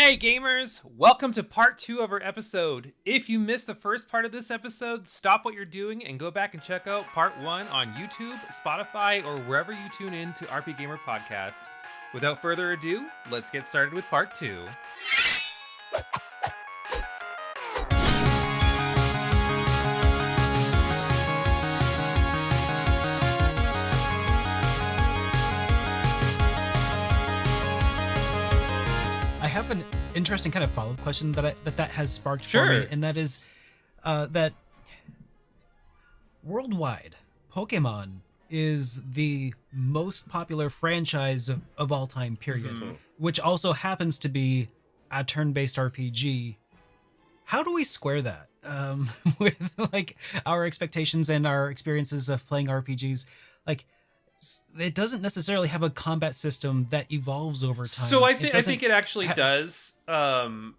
Hey gamers, welcome to part 2 of our episode. If you missed the first part of this episode, stop what you're doing and go back and check out part 1 on YouTube, Spotify, or wherever you tune in to RPGaymer podcast. Without further ado, let's get started with part 2. I have an interesting kind of follow-up question that has sparked Sure. for me, and that is that worldwide, Pokemon is the most popular franchise of all time, period, which also happens to be a turn-based RPG. How do we square that with like our expectations and our experiences of playing RPGs? Like, it doesn't necessarily have a combat system that evolves over time. So I think it actually does. And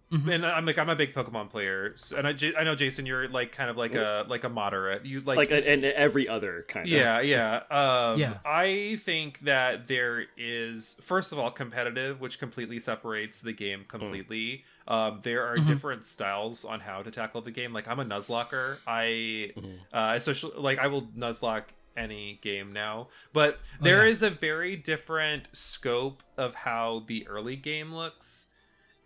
I'm a big Pokemon player, and I know Jason, you're like kind of like a moderate. You like and every other kind of. Yeah. Yeah. I think that there is, first of all, competitive, which completely separates the game completely. There are different styles on how to tackle the game. Like, I'm a Nuzlocker. Especially like I will Nuzlock any game now, but there is a very different scope of how the early game looks,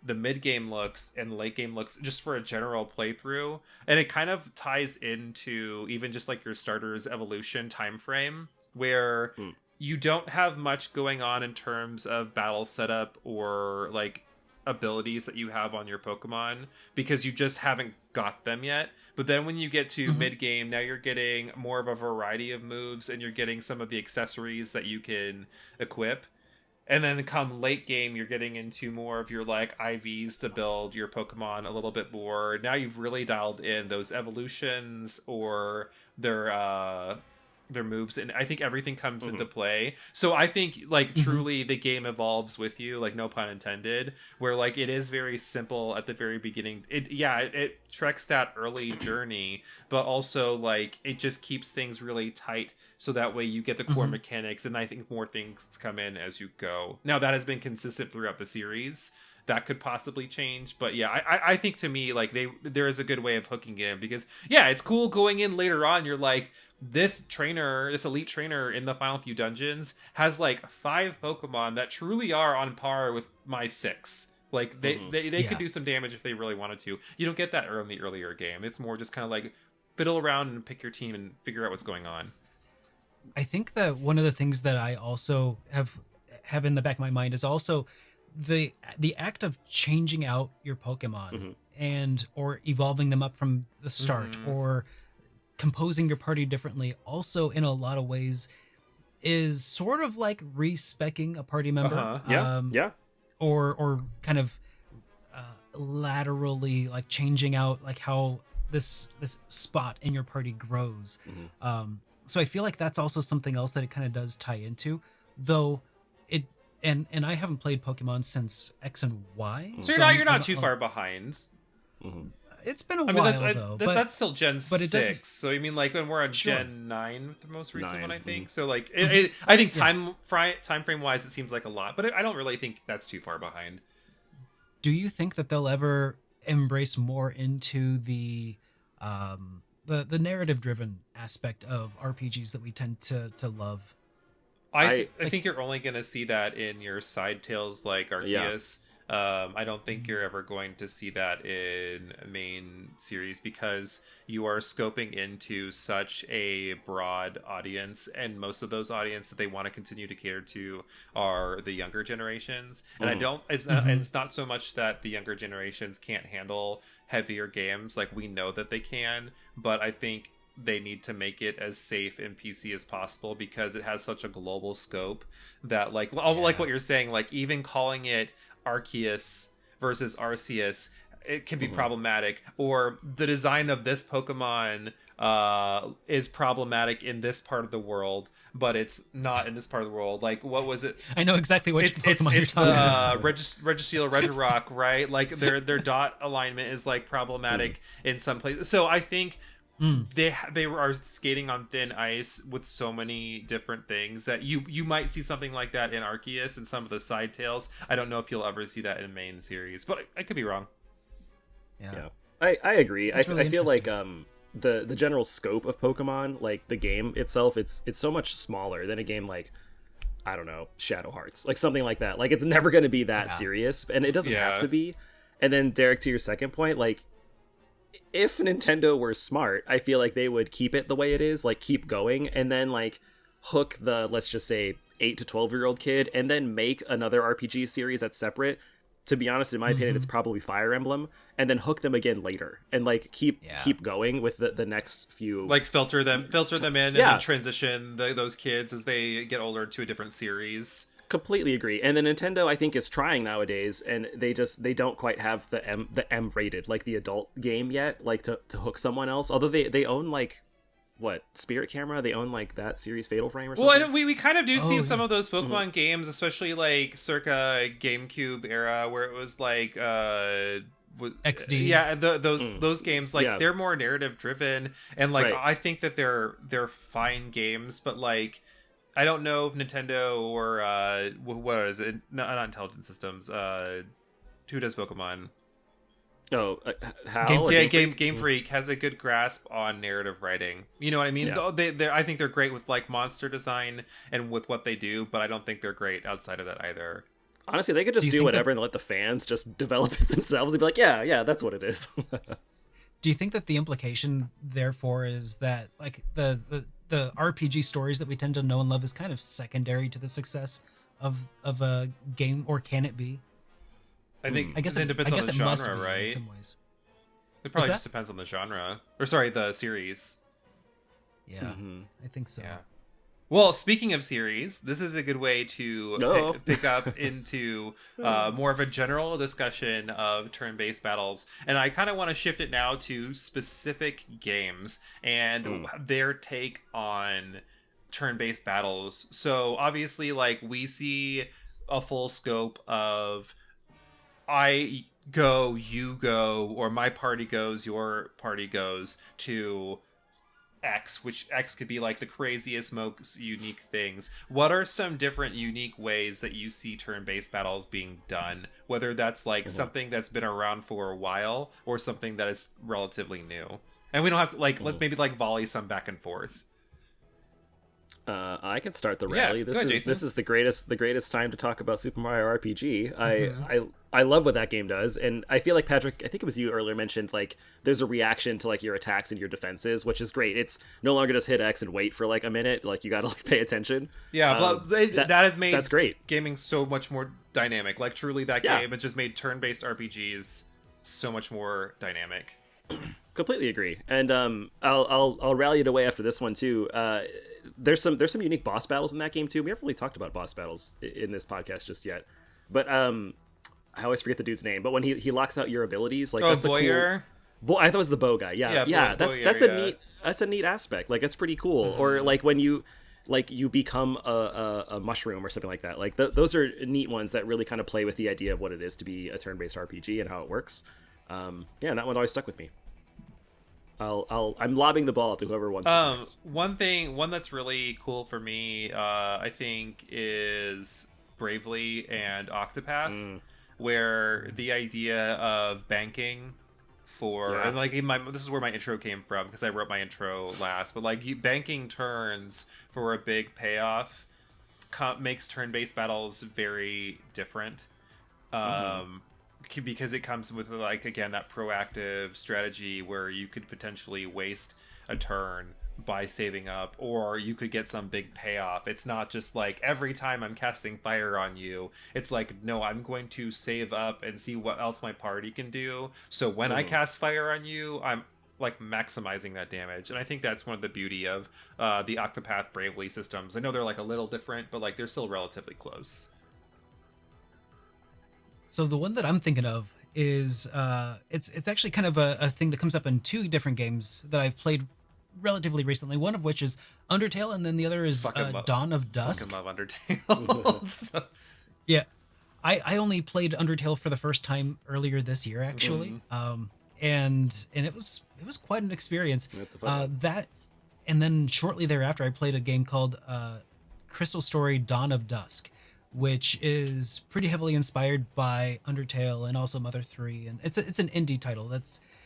the mid game looks, and the late game looks, just for a general playthrough. And it kind of ties into even just like your starter's evolution time frame, where you don't have much going on in terms of battle setup or like abilities that you have on your Pokemon, because you just haven't got them yet. But then when you get to mid game, now you're getting more of a variety of moves, and you're getting some of the accessories that you can equip. And then come late game, you're getting into more of your like IVs to build your Pokemon a little bit more. Now you've really dialed in those evolutions or their moves, and I think everything comes into play. So I think like truly the game evolves with you, like no pun intended, where like it is very simple at the very beginning. It treks that early journey, but also like it just keeps things really tight, so that way you get the core mechanics, and I think more things come in as you go. Now that has been consistent throughout the series. That could possibly change, but yeah, I think to me like there is a good way of hooking in, because yeah, it's cool going in later on. You're like, this elite trainer in the final few dungeons has like 5 Pokemon that truly are on par with my 6. Like they could do some damage if they really wanted to. You don't get that in the earlier game. It's more just kind of like fiddle around and pick your team and figure out what's going on. I think that one of the things that I also have in the back of my mind is also the act of changing out your Pokemon and or evolving them up from the start or composing your party differently, also in a lot of ways is sort of like respecking a party member. Or kind of laterally like changing out like how this spot in your party grows. So I feel like that's also something else that it kind of does tie into, though it and I haven't played Pokemon since X and Y. So you're not too far behind. It's been a while though. But that's still Gen 6. Doesn't... So I mean, like when we're on Gen 9, the most recent one, I think. So like, I think time frame wise, it seems like a lot, but I don't really think that's too far behind. Do you think that they'll ever embrace more into the narrative driven aspect of RPGs that we tend to love? I think you're only going to see that in your side tales like Arceus. I don't think you're ever going to see that in main series, because you are scoping into such a broad audience, and most of those audience that they want to continue to cater to are the younger generations. And it's not so much that the younger generations can't handle heavier games, like we know that they can, but I think they need to make it as safe in PC as possible, because it has such a global scope that like like what you're saying, like even calling it Arceus versus Arceus, it can be problematic, or the design of this Pokemon is problematic in this part of the world, but it's not in this part of the world. Like, what was it? I know exactly which Pokemon you're talking about. Registeel, Regirock, right? Like their dot alignment is like problematic in some places. So I think they are skating on thin ice with so many different things that you might see something like that in Arceus and some of the side tales. I don't know if you'll ever see that in main series, but I could be wrong. Yeah. I agree. I feel like the general scope of Pokemon, like the game itself, it's so much smaller than a game like, I don't know, Shadow Hearts, like something like that. Like it's never going to be that serious, and it doesn't have to be. And then Derek, to your second point, like if Nintendo were smart, I feel like they would keep it the way it is, like keep going, and then like hook the, let's just say 8 to 12-year-old kid, and then make another RPG series that's separate. To be honest, in my opinion, it's probably Fire Emblem, and then hook them again later, and like keep going with the next few, like filter them in, and then transition those kids as they get older to a different series. Completely agree. And the Nintendo, I think, is trying nowadays, and they don't quite have the M rated, like the adult game yet, like to hook someone else. Although they own like what, Spirit Camera, they own like that series, Fatal Frame or something. Well, we kind of do see some of those Pokemon games, especially like circa GameCube era, where it was like XD. Yeah, those games, like they're more narrative driven, and like I think that they're fine games, but like I don't know if Nintendo or what is it? Not Intelligent Systems. Who does Pokemon? Oh, HAL? Game Freak has a good grasp on narrative writing. You know what I mean? Yeah. I think they're great with like monster design and with what they do, but I don't think they're great outside of that either. Honestly, they could just do whatever and let the fans just develop it themselves and be like, yeah, that's what it is. Do you think that the implication, therefore, is that like the RPG stories that we tend to know and love is kind of secondary to the success of a game, or can it be? I guess it depends on the genre, right? In some ways. It probably just depends on the genre. Or sorry, the series. Yeah, I think so. Yeah. Well, speaking of series, this is a good way to pick up into more of a general discussion of turn-based battles. And I kind of want to shift it now to specific games and their take on turn-based battles. So obviously, like, we see a full scope of I go, you go, or my party goes, your party goes to X, which X could be like the craziest, most unique things. What are some different unique ways that you see turn-based battles being done? Whether that's like something that's been around for a while or something that is relatively new. And we don't have to like let's maybe like volley some back and forth. I can start the rally. This is the greatest time to talk about Super Mario RPG. I love what that game does, and I feel like Patrick, I think it was you earlier mentioned like there's a reaction to like your attacks and your defenses, which is great. It's no longer just hit X and wait for like a minute. Like you got to like pay attention. Yeah, but that has made that's great gaming so much more dynamic. Like truly, that game has just made turn-based RPGs so much more dynamic. Completely agree, and I'll rally it away after this one too. There's some unique boss battles in that game too. We haven't really talked about boss battles in this podcast just yet, but I always forget the dude's name. But when he locks out your abilities, like that's Boyer. I thought it was the bow guy. Yeah. That's a neat aspect. Like that's pretty cool. Or like when you become a mushroom or something like that. Like those are neat ones that really kind of play with the idea of what it is to be a turn-based RPG and how it works. And that one always stuck with me. I'm lobbing the ball to whoever wants it. One that's really cool for me, I think, is Bravely and Octopath, where the idea of banking and like this is where my intro came from because I wrote my intro last, but like banking turns for a big payoff makes turn-based battles very different. Because it comes with like again that proactive strategy where you could potentially waste a turn by saving up, or you could get some big payoff. It's not just like every time I'm casting fire on you, it's like no, I'm going to save up and see what else my party can do, so when I cast fire on you, I'm like maximizing that damage. And I think that's one of the beauty of the Octopath Bravely systems. I know they're like a little different, but like they're still relatively close. So the one that I'm thinking of is it's actually kind of a thing that comes up in two different games that I've played relatively recently. One of which is Undertale, and then the other is Dawn of Dusk. Fucking love Undertale. Yeah, I only played Undertale for the first time earlier this year, actually. and it was quite an experience. That's a fun that, and then shortly thereafter, I played a game called Crystal Story: Dawn of Dusk, which is pretty heavily inspired by Undertale and also Mother 3, and it's an indie title.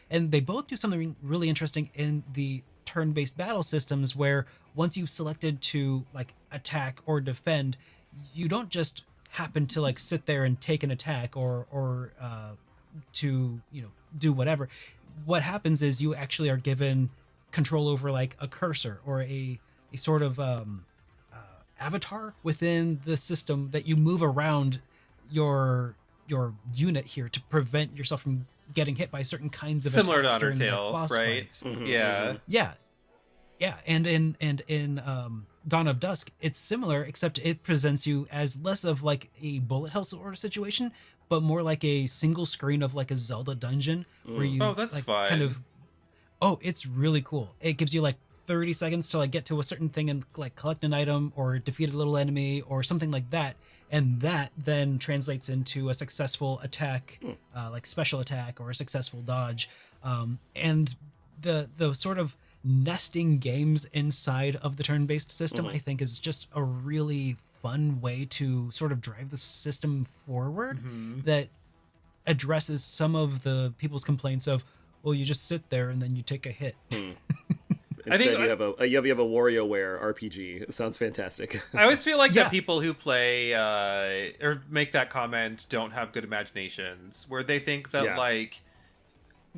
And they both do something really interesting in the turn-based battle systems, where once you've selected to like attack or defend, you don't just happen to like sit there and take an attack or to do whatever. What happens is you actually are given control over like a cursor or a sort of avatar within the system that you move around your unit here to prevent yourself from getting hit by certain kinds of similar to attacks during, like, Undertale, boss right? fights. Yeah, and in Dawn of Dusk, it's similar, except it presents you as less of like a bullet hell sort of situation, but more like a single screen of like a Zelda dungeon where you that's like fine. kind of it's really cool. It gives you like 30 seconds to like get to a certain thing and like collect an item or defeat a little enemy or something like that, and that then translates into a successful attack, like special attack or a successful dodge, and the sort of nesting games inside of the turn-based system, I think, is just a really fun way to sort of drive the system forward that addresses some of the people's complaints of, well, you just sit there and then you take a hit. Instead, you have a WarioWare RPG. It sounds fantastic. I always feel like that people who play or make that comment don't have good imaginations, where they think that like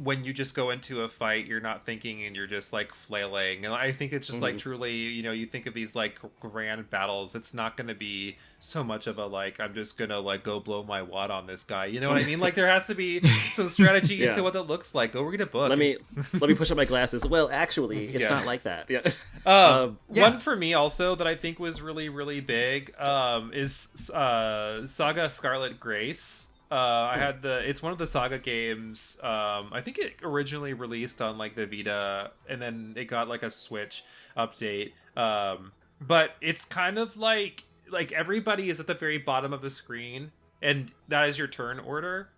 when you just go into a fight, you're not thinking and you're just like flailing. And I think it's just like truly, you think of these like grand battles. It's not going to be so much of a like, I'm just going to like go blow my wad on this guy. You know what I mean? Like there has to be some strategy into what that looks like. Go read a book. Let me push up my glasses. Well, actually, it's not like that. One for me also that I think was really, really big is Saga Scarlet Grace. I had it's one of the Saga games. I think it originally released on like the Vita, and then it got like a Switch update. But it's kind of like everybody is at the very bottom of the screen, and that is your turn order.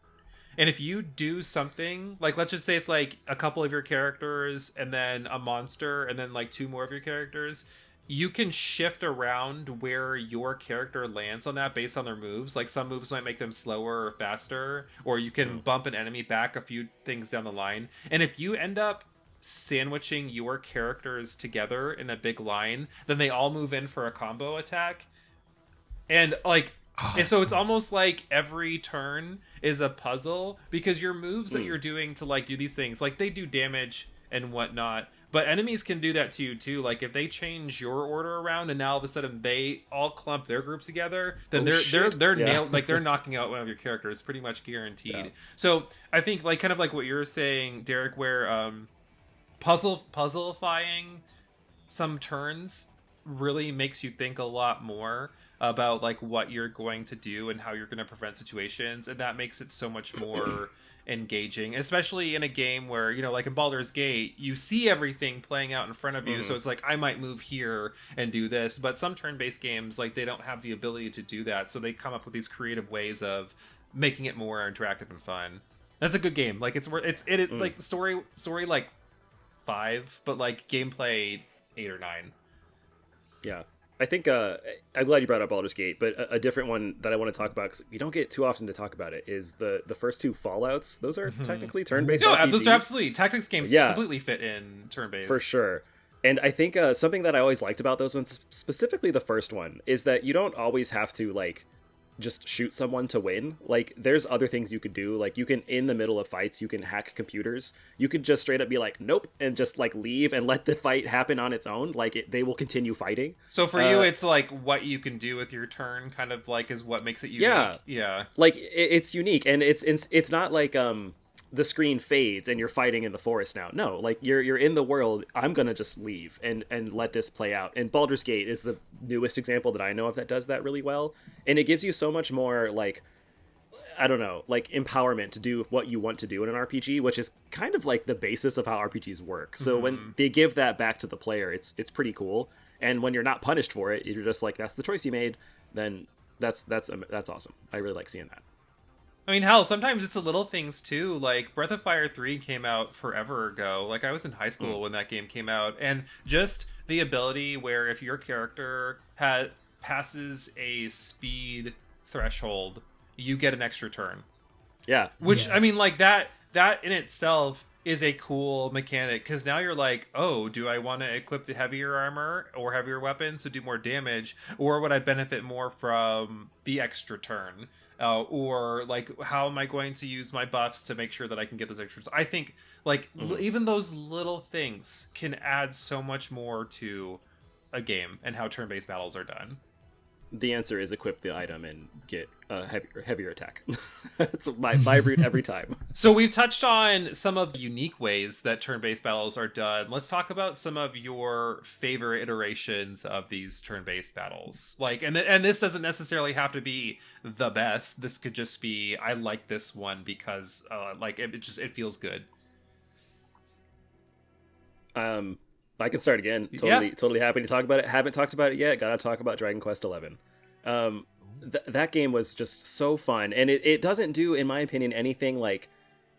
And if you do something, like let's just say it's like a couple of your characters and then a monster and then like two more of your characters, you can shift around where your character lands on that based on their moves. Like some moves might make them slower or faster, or you can bump an enemy back a few things down the line. And if you end up sandwiching your characters together in a big line, then they all move in for a combo attack. And like, and so it's almost like every turn is a puzzle, because your moves that you're doing to like do these things, like they do damage and whatnot, but enemies can do that to you too. Like if they change your order around and now all of a sudden they all clump their group together, then they're nailed, like they're knocking out one of your characters pretty much guaranteed. Yeah. So I think like kind of like what you're saying, Derek, where puzzleifying some turns really makes you think a lot more about like what you're going to do and how you're going to prevent situations, and that makes it so much more engaging, especially in a game where, like in Baldur's Gate, you see everything playing out in front of you, so it's like I might move here and do this, but some turn-based games, like they don't have the ability to do that, so they come up with these creative ways of making it more interactive and fun. That's a good game. Like like the story like 5, but like gameplay 8 or 9. Yeah. I think I'm glad you brought up Baldur's Gate, but a different one that I want to talk about, because you don't get too often to talk about it, is the first 2 Fallouts. Those are technically turn-based RPGs. Those are absolutely tactics games. Completely fit in turn-based for sure. And I think something that I always liked about those ones, specifically the first one, is that you don't always have to like just shoot someone to win. Like there's other things you could do. Like you can, in the middle of fights, you can hack computers. You could just straight up be like, nope, and just like leave and let the fight happen on its own. Like they will continue fighting. So for you, it's like what you can do with your turn kind of like is what makes it unique. Yeah. Like it's unique, and it's not like the screen fades and you're fighting in the forest now. No, like you're in the world. I'm gonna just leave and let this play out. And Baldur's Gate is the newest example that I know of that does that really well, and it gives you so much more like, I don't know, like empowerment to do what you want to do in an RPG, which is kind of like the basis of how RPGs work. So when they give that back to the player, it's pretty cool. And when you're not punished for it, you're just like, that's the choice you made, then that's awesome. I really like seeing that. I mean, hell, sometimes it's the little things too. Like Breath of Fire 3 came out forever ago. Like I was in high school when that game came out, and just the ability where if your character passes a speed threshold, you get an extra turn. Yeah. Which I mean, like that in itself is a cool mechanic, because now you're like, oh, do I want to equip the heavier armor or heavier weapons to do more damage, or would I benefit more from the extra turn? Or like, how am I going to use my buffs to make sure that I can get those extras? I think like even those little things can add so much more to a game and how turn-based battles are done. The answer is equip the item and get a heavier attack. That's my route every time. So we've touched on some of the unique ways that turn-based battles are done. Let's talk about some of your favorite iterations of these turn-based battles. Like, and this doesn't necessarily have to be the best. This could just be, I like this one because like it feels good. I can start again. Totally happy to talk about it. Haven't talked about it yet. Gotta talk about Dragon Quest XI. That game was just so fun, and it doesn't do, in my opinion, anything like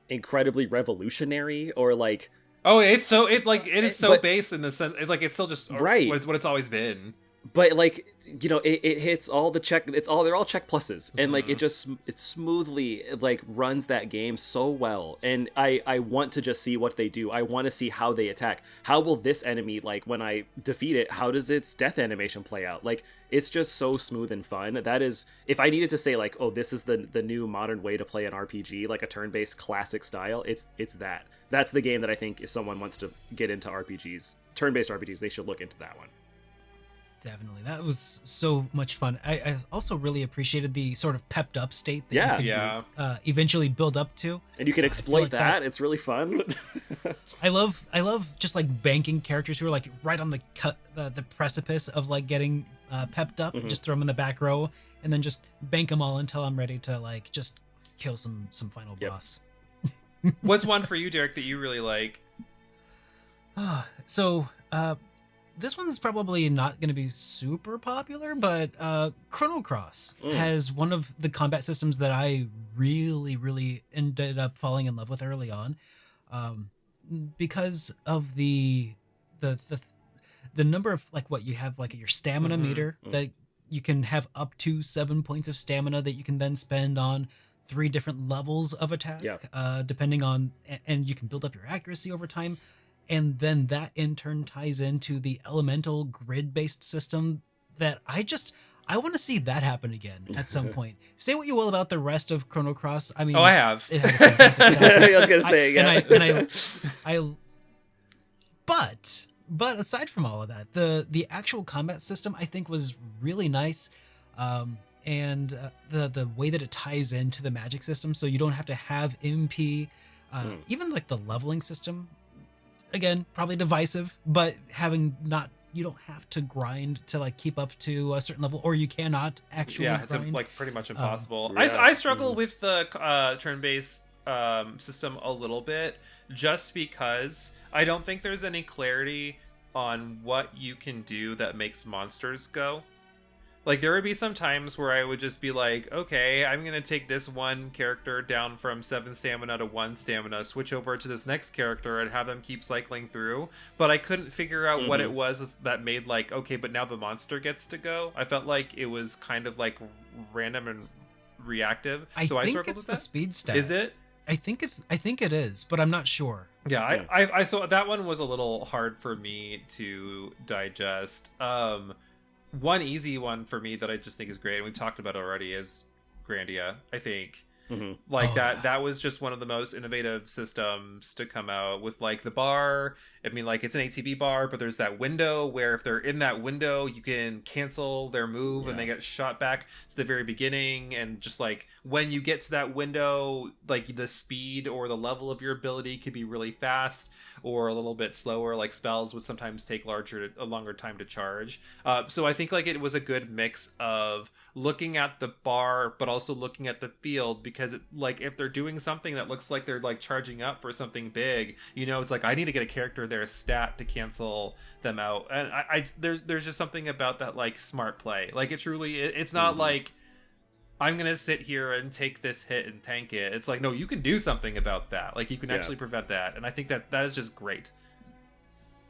incredibly revolutionary or like. Oh, it is so base in the sense, like it's still just right. What it's always been. But like, you know, it hits all the check. They're all check pluses, and like it smoothly like runs that game so well. And I want to just see what they do. I want to see how they attack. How will this enemy, like when I defeat it, how does its death animation play out? Like it's just so smooth and fun. That is, if I needed to say like, oh, this is the new modern way to play an RPG, like a turn-based classic style. It's that. That's the game that I think if someone wants to get into RPGs, turn-based RPGs, they should look into that one. Definitely. That was so much fun. I also really appreciated the sort of pepped up state that you can eventually build up to. And you can exploit like that. It's really fun. I love just like banking characters who are like right on the precipice of like getting pepped up, just throw them in the back row and then just bank them all until I'm ready to like just kill some final boss. What's one for you, Derek, that you really like? This one's probably not going to be super popular, but Chrono Cross has one of the combat systems that I really, really ended up falling in love with early on, because of the number of like what you have like your stamina meter that you can have up to 7 points of stamina that you can then spend on 3 different levels of attack, depending on, and you can build up your accuracy over time. And then that in turn ties into the elemental grid-based system that I want to see that happen again at some point. Say what you will about the rest of Chrono Cross. I mean, I have. It had a fantastic sound. I was gonna say, But aside from all of that, the actual combat system I think was really nice, and the way that it ties into the magic system, so you don't have to have MP, even like the leveling system. Again, probably divisive, but you don't have to grind to like keep up to a certain level, or you cannot actually grind. It's like pretty much impossible. I struggle with the turn-based system a little bit, just because I don't think there's any clarity on what you can do that makes monsters go. Like, there would be some times where I would just be like, okay, I'm going to take this one character down from 7 stamina to 1 stamina, switch over to this next character, and have them keep cycling through. But I couldn't figure out what it was that made, like, okay, but now the monster gets to go. I felt like it was kind of, like, random and reactive. I think it's the speed stat. Is it? I think it is, but I'm not sure. Yeah, I so that one was a little hard for me to digest. One easy one for me that I just think is great, and we've talked about it already, is Grandia. I think that was just one of the most innovative systems to come out with, like, the bar. I mean, like, it's an ATB bar, but there's that window where if they're in that window, you can cancel their move and they get shot back to the very beginning. And just like when you get to that window, like the speed or the level of your ability could be really fast or a little bit slower. Like spells would sometimes take a longer time to charge. So I think like it was a good mix of looking at the bar but also looking at the field, because it, like, if they're doing something that looks like they're like charging up for something big, you know, it's like I need to get a character their stat to cancel them out. And there's just something about that, like, smart play. Like, it truly, it's not like I'm gonna sit here and take this hit and tank it. It's like, no, you can do something about that. Like, you can actually prevent that, and I think that is just great.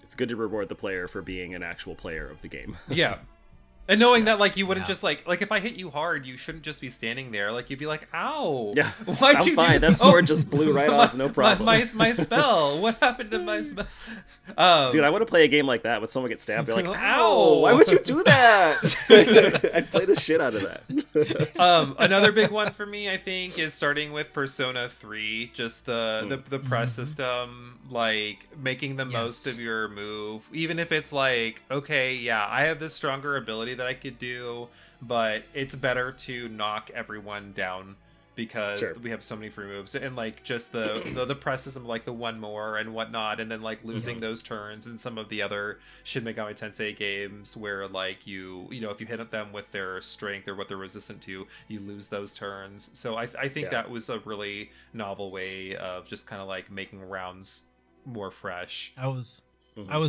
It's good to reward the player for being an actual player of the game. Yeah. And knowing that, like, you wouldn't just, like, if I hit you hard, you shouldn't just be standing there. Like, you'd be like, ow. Yeah, Why'd you fine. That sword just blew right off, no problem. My spell. What happened to my spell? Dude, I want to play a game like that when someone gets stabbed. Be like, ow, why would you do that? I'd play the shit out of that. Another big one for me, I think, is starting with Persona 3. Just the press system, like, making the most of your move. Even if it's like, okay, yeah, I have this stronger ability that I could do, but it's better to knock everyone down because we have so many free moves, and like just the press system, like the one more and whatnot, and then like losing those turns in some of the other Shin Megami Tensei games where like you know, if you hit them with their strength or what they're resistant to, you lose those turns. So I think that was a really novel way of just kind of like making rounds more fresh. I was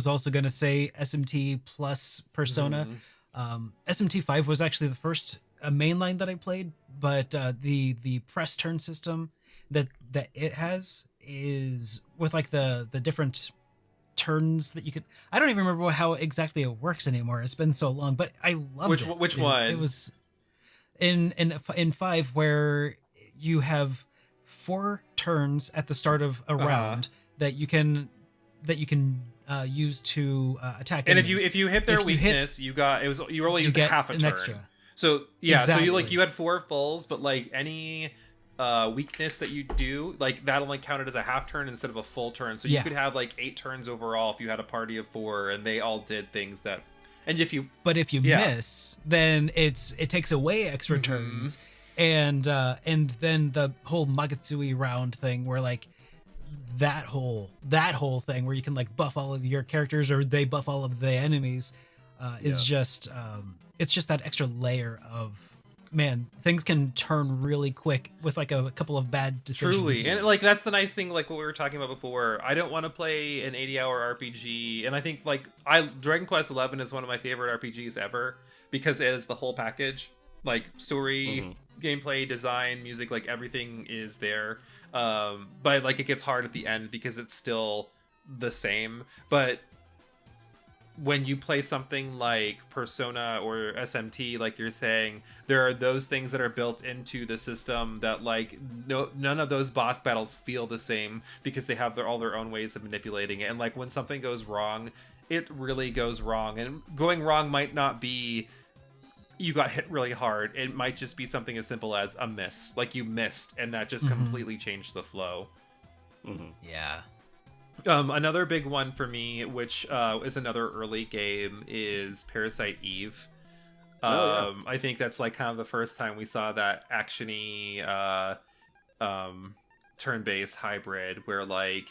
also gonna say SMT plus Persona. SMT5 was actually the first mainline that I played, but the press turn system that it has is with like the different turns that you could. I don't even remember how exactly it works anymore. It's been so long, but I loved it. Which one? It was in 5, where you have 4 turns at the start of a round that you can use to attack. And enemies. if you hit their weakness, you were only used half a turn. Extra. So yeah, exactly. So you had 4 fulls, but like any weakness that you do, like that only counted as a half turn instead of a full turn. So you could have like 8 turns overall if you had a party of 4, and they all did things that. And if you miss, then it takes away extra turns, and then the whole Magatsuki round thing where like. That whole thing where you can like buff all of your characters or they buff all of the enemies is just it's just that extra layer of, man, things can turn really quick with like a couple of bad decisions. Truly. And like that's the nice thing, like what we were talking about before. I don't want to play an 80-hour RPG, and I think like Dragon Quest XI is one of my favorite RPGs ever because it is the whole package. Like story, gameplay, design, music, like everything is there. But like it gets hard at the end because it's still the same. But when you play something like Persona or SMT, like you're saying, there are those things that are built into the system that like none of those boss battles feel the same because they have all their own ways of manipulating it. And like when something goes wrong, it really goes wrong. And going wrong might not be you got hit really hard. It might just be something as simple as a miss. Like you missed, and that just completely changed the flow. Yeah. Another big one for me, which is another early game, is Parasite Eve. I think that's like kind of the first time we saw that actiony turn-based hybrid where like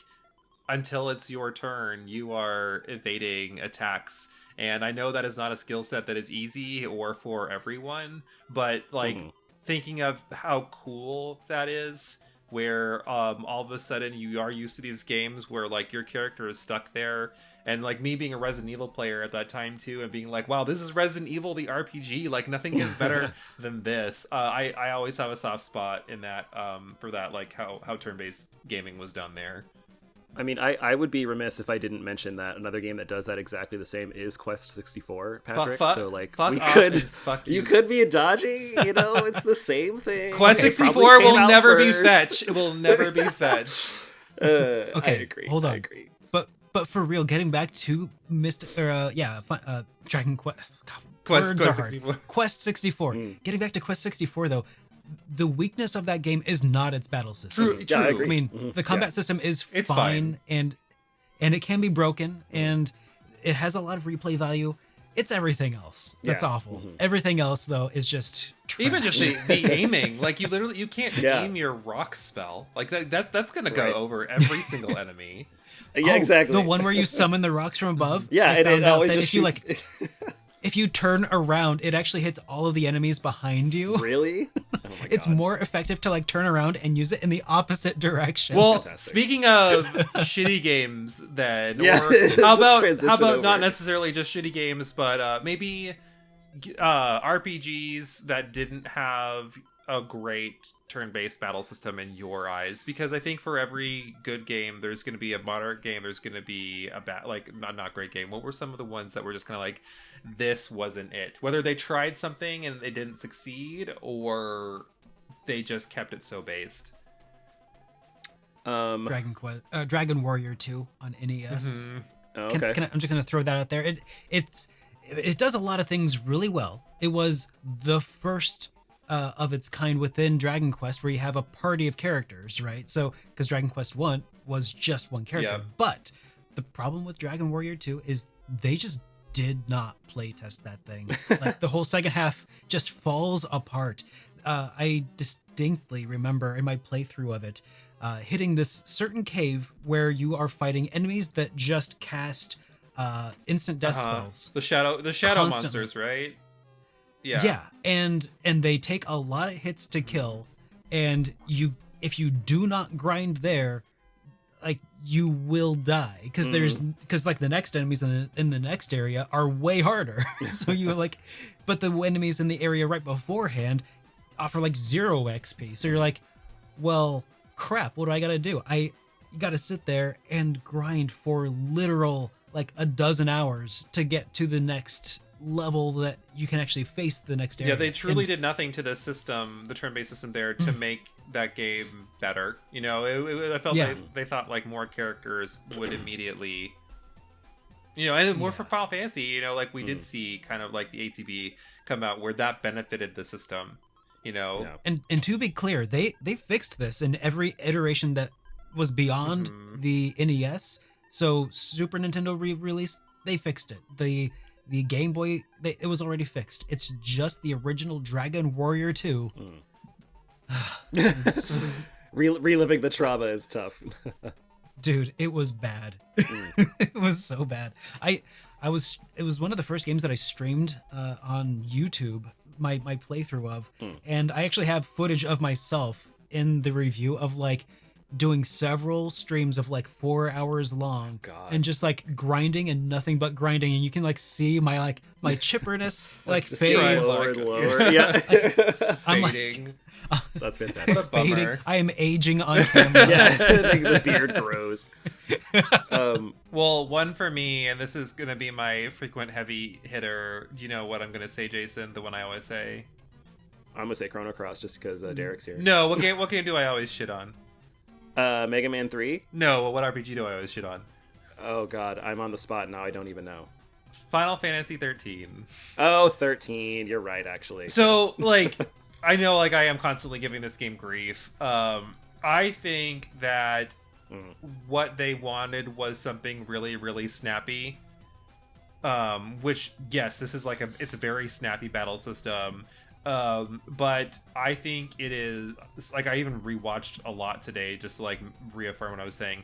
until it's your turn, you are evading attacks. And I know that is not a skill set that is easy or for everyone, but like thinking of how cool that is, where all of a sudden you are used to these games where like your character is stuck there, and like me being a Resident Evil player at that time too, and being like, wow, this is Resident Evil the RPG, like nothing is better than this. I always have a soft spot in that for that, like how turn-based gaming was done there. I mean, I would be remiss if I didn't mention that another game that does that exactly the same is Quest 64, Patrick. So like you could be dodging, you know, it's the same thing. Quest 64 will never be fetch. It will never be fetch. Okay, I agree. Hold on. I agree. But for real, getting back to Dragon Quest. Quest 64. Quest 64. Getting back to Quest 64 though. The weakness of that game is not its battle system. True. Yeah, I agree. I mean, the combat system is fine, and it can be broken, and it has a lot of replay value. It's everything else that's awful. Everything else though is just trash. Even just the aiming. Like you can't aim your rock spell. Like that's gonna go over every single enemy. Yeah, exactly. The one where you summon the rocks from above. Yeah, and it always just shoots. If you turn around, it actually hits all of the enemies behind you. Really? Oh my God. It's more effective to like turn around and use it in the opposite direction. Well, Fantastic. Speaking of shitty games, then, yeah, or how about over. not necessarily just shitty games, but maybe RPGs that didn't have a great turn-based battle system in your eyes? Because I think for every good game, there's going to be a moderate game. There's going to be a not great game. What were some of the ones that were just kind of like, this wasn't it? Whether they tried something and it didn't succeed, or they just kept it so based. Dragon Warrior 2 on NES. Mm-hmm. Oh, okay. I'm just gonna throw that out there. It does a lot of things really well. It was the first of its kind within Dragon Quest, where you have a party of characters, right? So, because Dragon Quest 1 was just one character. Yep. But the problem with Dragon Warrior 2 is they just did not playtest that thing. Like, the whole second half just falls apart. I distinctly remember in my playthrough of it, hitting this certain cave where you are fighting enemies that just cast instant death spells. The shadow constantly. Monsters, right? Yeah, and they take a lot of hits to kill, and if you do not grind there, like, you will die, because like the next enemies in the next area are way harder. So you like, but the enemies in the area right beforehand offer like 0 XP. So you're like, well, crap, what do I gotta do? You gotta sit there and grind for literal like a dozen hours to get to the next level that you can actually face the next area. Yeah, they truly did nothing to the system, the turn-based system there, to make that game better. You know, I felt they thought like more characters would immediately, you know, and more for Final Fantasy, you know, like we did see kind of like the ATB come out where that benefited the system, you know. Yeah. And to be clear, they fixed this in every iteration that was beyond the NES. So Super Nintendo re-release, they fixed it. The Game Boy, it was already fixed. It's just the original Dragon Warrior 2. Reliving the trauma is tough. Dude, it was bad. It was so bad. It was one of the first games that I streamed on YouTube, my playthrough of, and I actually have footage of myself in the review of like doing several streams of like 4 hours long. God. And just like grinding and nothing but grinding, and you can like see my chipperness like fade lower. Yeah. Fading. That's fantastic. Fading. I am aging on camera. Yeah, the beard grows. Well, one for me, and this is gonna be my frequent heavy hitter. Do you know what I'm gonna say, Jason? The one I always say. I'm gonna say Chrono Cross just because Derek's here. No, what game do I always shit on? Mega Man 3? No, what RPG do I always shit on? Oh god, I'm on the spot now, I don't even know. Final Fantasy 13. Oh, 13, you're right, actually. So, like, I know, like, I am constantly giving this game grief. I think that what they wanted was something really, really snappy. Which, yes, this is like it's a very snappy battle system. But I think it is, like, I even rewatched a lot today just to like reaffirm what I was saying.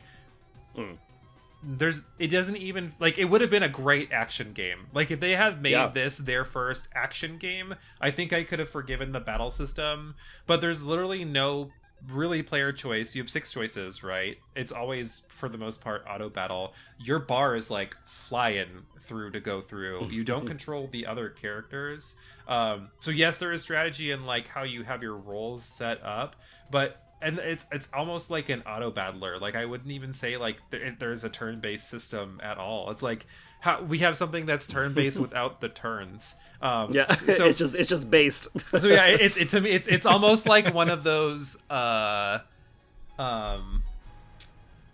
It doesn't even, like, it would have been a great action game. Like, if they had made this their first action game, I think I could have forgiven the battle system. But there's literally no really player choice. You have 6 choices, right? It's always, for the most part, auto battle. Your bar is like flying through to go through. You don't control the other characters. So yes, there is strategy in like how you have your roles set up, but it's almost like an auto battler. Like, I wouldn't even say like there's a turn-based system at all. It's like how we have something that's turn-based without the turns. So it's just based. So yeah, it to me it's almost like one of those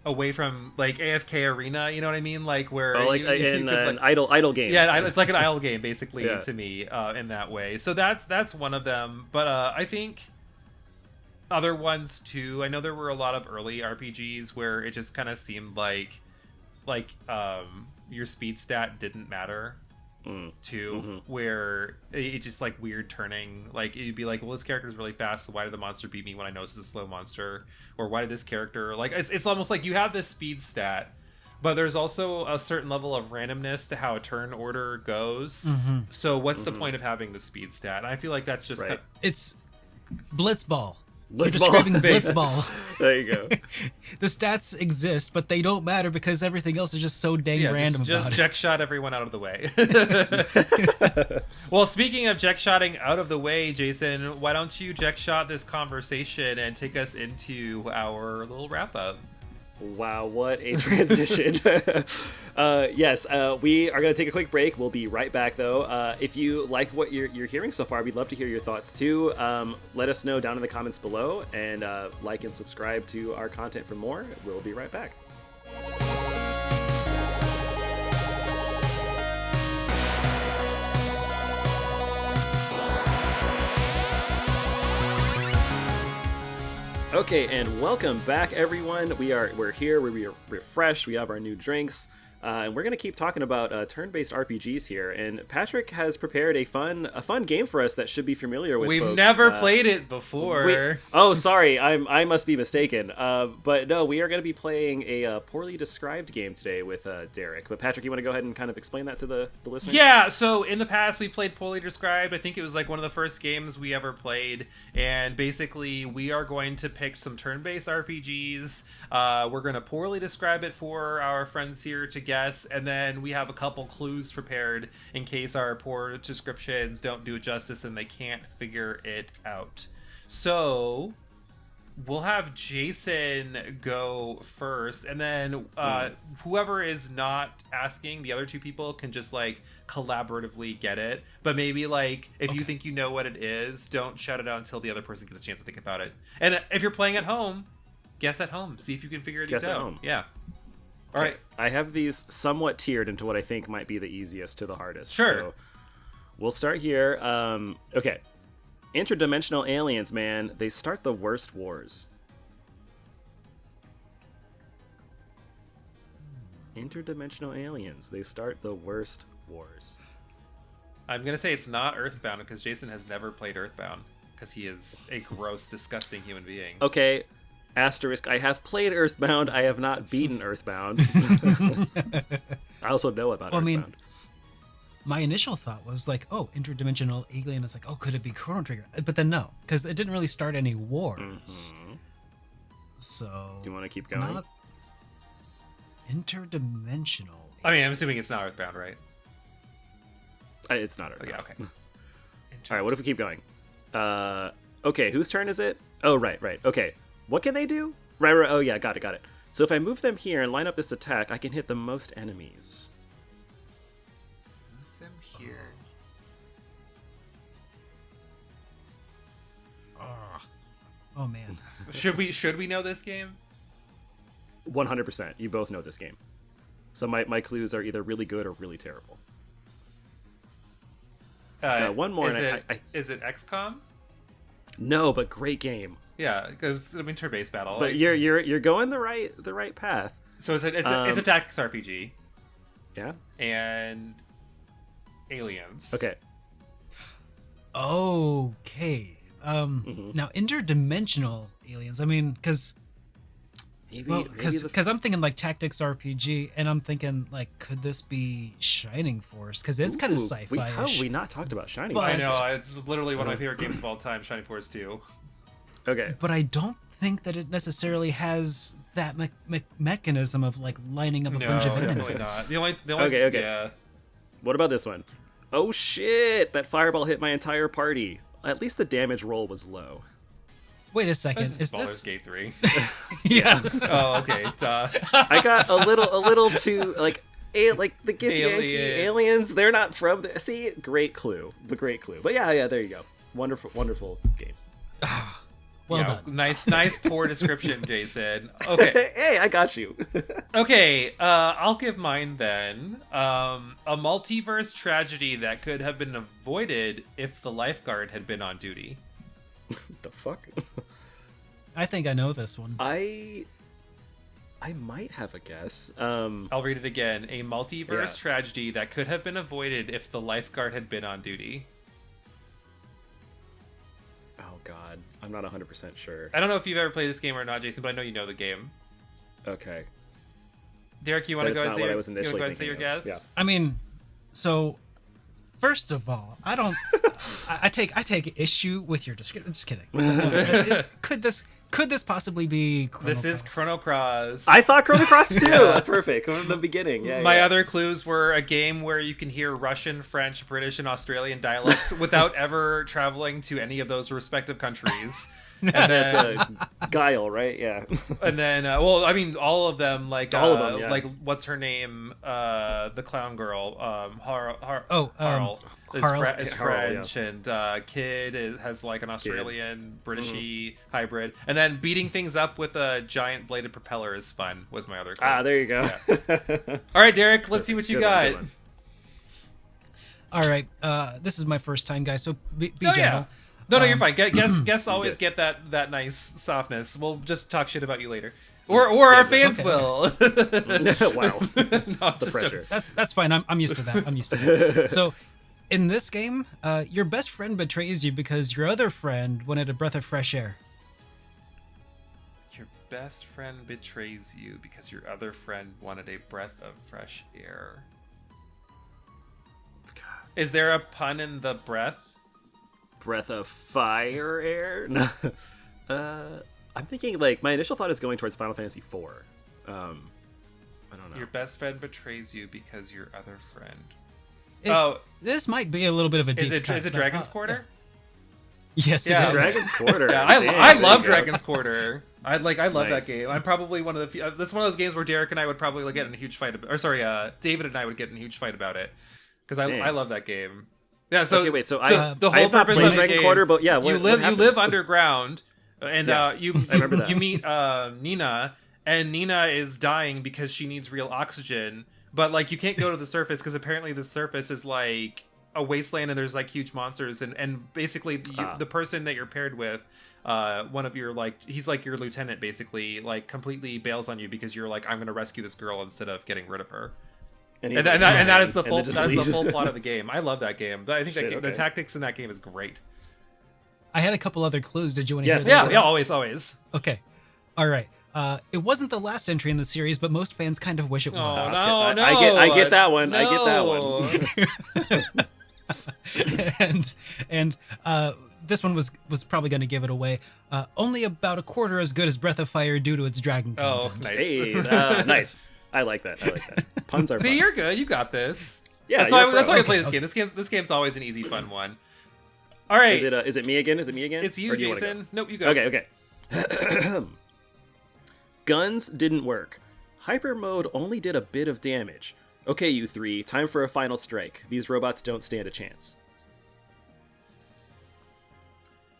away from like AFK Arena, you know what I mean? Like where an idle game. Yeah, it's like an idle game basically to me in that way. So that's one of them. But I think other ones too. I know there were a lot of early RPGs where it just kind of seemed like your speed stat didn't matter too, where it just like weird turning, like it'd be like, well, this character's really fast, so why did the monster beat me when I know it's a slow monster? Or why did this character, like, it's almost like you have this speed stat, but there's also a certain level of randomness to how a turn order goes. So what's the point of having the speed stat? And I feel like that's just right. It's Blitzball. Blitzball. You're describing Blitzball. There you go. the stats exist, but they don't matter because everything else is just so dang random. Just about Jack it. shot everyone out of the way. Well, speaking of Jack shotting out of the way, Jason, why don't you Jack shot this conversation and take us into our little wrap up? Wow, what a transition. Yes, we are going to take a quick break. We'll be right back, though. If you like what you're hearing so far, we'd love to hear your thoughts, too. Let us know down in the comments below, and like and subscribe to our content for more. We'll be right back. Okay, and welcome back, everyone. We're here. We're refreshed. We have our new drinks, and we're gonna keep talking about turn-based RPGs here. And Patrick has prepared a fun game for us that should be familiar with. We've folks. never played it before. Oh, sorry, I must be mistaken. But no, we are gonna be playing a poorly described game today with Derek. But Patrick, you want to go ahead and kind of explain that to the listeners? Yeah, so in the past we played Poorly Described. I think it was like one of the first games we ever played. And basically we are going to pick some turn-based RPGs. We're going to poorly describe it for our friends here to guess. And then we have a couple clues prepared in case our poor descriptions don't do it justice and they can't figure it out. So we'll have Jason go first, and then whoever is not asking, the other two people can just like collaboratively get it. But maybe like if you think you know what it is, don't shout it out until the other person gets a chance to think about it. And if you're playing at home, guess at home. See if you can figure it out. Guess at home. Yeah. All right. I have these somewhat tiered into what I think might be the easiest to the hardest. Sure. So we'll start here. Okay. Interdimensional aliens, man. They start the worst wars. Interdimensional aliens. They start the worst wars. I'm going to say it's not Earthbound because Jason has never played Earthbound because he is a gross, disgusting human being. Okay. Asterisk. I have played Earthbound. I have not beaten Earthbound. I also know about Earthbound. I mean, my initial thought was like, oh, interdimensional alien is like, oh, could it be Chrono Trigger? But then no, because it didn't really start any wars. Mm-hmm. So do you want to keep going? Not interdimensional. I mean, I'm assuming it's not Earthbound, right? It's not Earthbound. Okay. All right, what if we keep going? Okay, whose turn is it? Oh, right. Okay, what can they do? Right. Oh, yeah, got it. So if I move them here and line up this attack, I can hit the most enemies. Move them here. Oh man. Should we know this game? 100%. You both know this game. So my clues are either really good or really terrible. One more. Is it XCOM? No, but great game. Yeah, because turn-based battle. But you're going the right path. So it's a tactics RPG. Yeah. And aliens. Okay. Okay. Now interdimensional aliens. I mean, because I'm thinking like tactics RPG, and I'm thinking like, could this be Shining Force? Because it's kind of sci-fi. How have we not talked about Shining Force? I know, it's literally one of my favorite games of all time, Shining Force 2. Okay. But I don't think that it necessarily has that mechanism of like lining up a bunch of enemies. Definitely not. The only okay. Yeah. What about this one? Oh shit! That fireball hit my entire party. At least the damage roll was low. Wait a second. Is this Gate 3? Yeah. Oh, okay. Duh. I got a little too like the Gith Yankee aliens. They're not from the. See, great clue. But yeah. There you go. Wonderful game. Well done. Nice poor description, Jason. Okay. Hey, I got you. Okay, I'll give mine then. A multiverse tragedy that could have been avoided if the lifeguard had been on duty. The fuck? I think I know this one. I might have a guess. I'll read it again. A multiverse tragedy that could have been avoided if the lifeguard had been on duty. Oh god, I'm not 100% sure. I don't know if you've ever played this game or not, Jason, but I know you know the game. Okay. Derek, you want to go ahead and say your guess? Yeah. I mean, so first of all, I take issue with your description. Just kidding. Could could this possibly be Chrono This is Cross? Chrono Cross. I thought Chrono Cross too. Yeah. Perfect from the beginning. Yeah. My other clues were a game where you can hear Russian, French, British, and Australian dialects without ever traveling to any of those respective countries. And then, That's Guile, right? Yeah. And then, well, I mean, all of them, like, all of them, yeah. like, what's her name? The clown girl, Harl is Harl. French, and Kid has like an Australian, Britishy hybrid. And then beating things up with a giant bladed propeller is fun. Was my other clue. There you go. Yeah. All right, Derek, let's see what you got. Good one. All right, this is my first time, guys. So be Oh, gentle. yeah. No, you're fine. Guests always get that nice softness. We'll just talk shit about you later, or our fans will. Wow, No, the pressure. That's fine. I'm used to that. I'm used to that. So, in this game, your best friend betrays you because your other friend wanted a breath of fresh air. Your best friend betrays you because your other friend wanted a breath of fresh air. God. Is there a pun in the breath? Breath of fire air? No. I'm thinking, like, my initial thought is going towards Final Fantasy IV. I don't know. Your best friend betrays you because your other friend. This might be a little bit of a deep cut, Is it but, Dragon's Quarter? Yes, Yeah, it is. Dragon's Quarter. Yeah, Damn, I there love you go. Dragon's Quarter. I love Nice. that game. I'm probably one of the few. That's one of those games where Derek and I would probably get in a huge fight. David and I would get in a huge fight about it because I love that game. Yeah. So Okay, wait. So the I whole have not purpose played of the Dragon game, Quarter, but yeah, you live underground, and you I remember that. you meet Nina, and Nina is dying because she needs real oxygen, but like you can't go to the surface because apparently the surface is like a wasteland and there's like huge monsters, and basically the person that you're paired with, one of your like he's like your lieutenant basically, like completely bails on you because you're like, I'm gonna rescue this girl instead of getting rid of her. And that is the full plot of the game. I love that game. I think the tactics in that game is great. I had a couple other clues. Did you want to hear Yeah, those? yeah, always. Okay. All right. It wasn't the last entry in the series, but most fans kind of wish it was. No, I get that one. No. I get that one. and this one was probably going to give it away. Only about a quarter as good as Breath of Fire due to its dragon content. Nice. Hey, nice. I like that. Puns are See, fun. you're good. You got this. Yeah, that's why I play this game. This game's always an easy, fun one. All right. Is it me again? It's you, Jason. Nope, you go. Okay. Guns didn't work. Hyper mode only did a bit of damage. Okay, you three, time for a final strike. These robots don't stand a chance.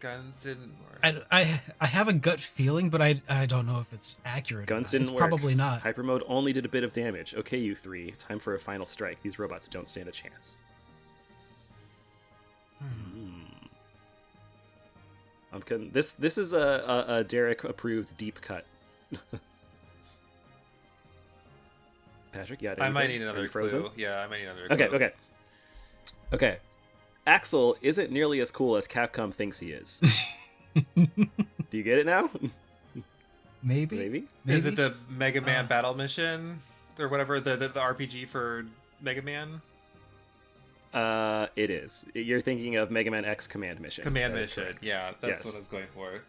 Guns didn't work. I have a gut feeling, but I don't know if it's accurate. Guns or not. didn't It's work. probably not. Hyper mode only did a bit of damage. Okay, you three, time for a final strike. These robots don't stand a chance. This is a Derek approved deep cut. Patrick, you got anything? I might need Are another you frozen? clue. Yeah, I might need another clue. Okay. Axel isn't nearly as cool as Capcom thinks he is. Do you get it now? Maybe. Is it the Mega Man battle mission or whatever the RPG for Mega Man? It is. You're thinking of Mega Man X Command Mission. Command That is mission. correct. Yeah, that's Yes. what I was going for.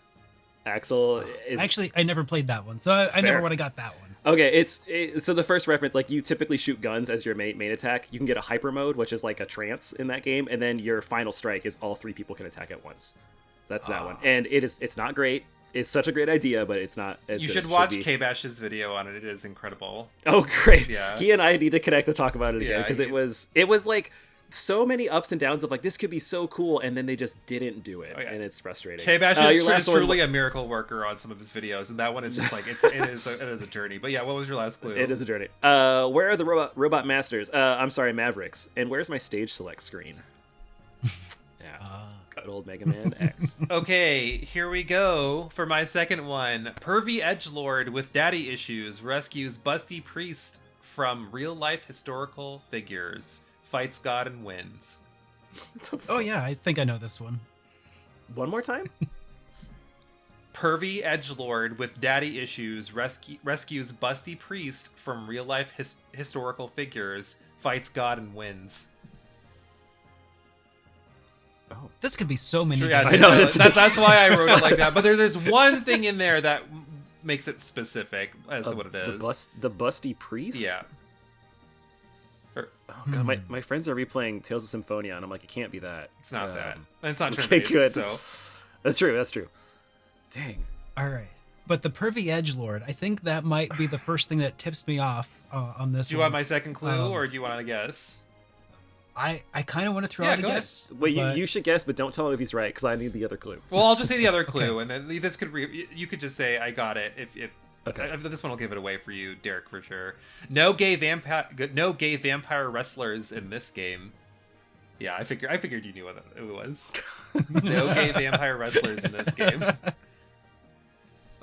Axel is Actually, I never played that one, so I never would have got that one. okay. So the first reference, like you typically shoot guns as your main attack. You can get a hyper mode, which is like a trance in that game, and then your final strike is all three people can attack at once. That's that one, and it's not great. It's such a great idea, but it's not as You good should as watch be. K-Bash's video on it. It is incredible. Oh, great! Yeah. He and I need to connect to talk about it again Yeah, because it was like so many ups and downs of like this could be so cool, and then they just didn't do it, and it's frustrating. K-Bash Your is last one- truly a miracle worker on some of his videos, and that one is just like it is a journey. But yeah, what was your last clue? It is a journey. Where are the robot masters? I'm sorry, Mavericks. And where's my stage select screen? Yeah, good old Mega Man X. Okay, here we go for my second one. Pervy edgelord with daddy issues rescues busty priest from real-life historical figures, fights God and wins. Oh yeah, I think I know this one. One more time. Pervy edgelord with daddy issues rescues busty priest from real-life historical figures, fights God and wins. Oh. This could be so many. Sure, yeah, I know. That's why I wrote it like that. But there's one thing in there that makes it specific as to what it is. The busty priest? Yeah. Oh god, my friends are replaying Tales of Symphonia, and I'm like, it can't be that. It's not that. And it's not okay, turn-based, good. so... That's true. Dang. All right. But the Pervy Edgelord, I think that might be the first thing that tips me off on this. Do you want my second clue, or do you want to guess? I kind of want to throw out a go ahead. guess. Wait, but... you should guess, but don't tell him if he's right, because I need the other clue. Well, I'll just say the other clue, Okay. and then this could you could just say I got it. If Okay. this one will give it away for you, Derek, for sure. No gay vampire wrestlers in this game. Yeah, I figured you knew what it was. No gay vampire wrestlers in this game.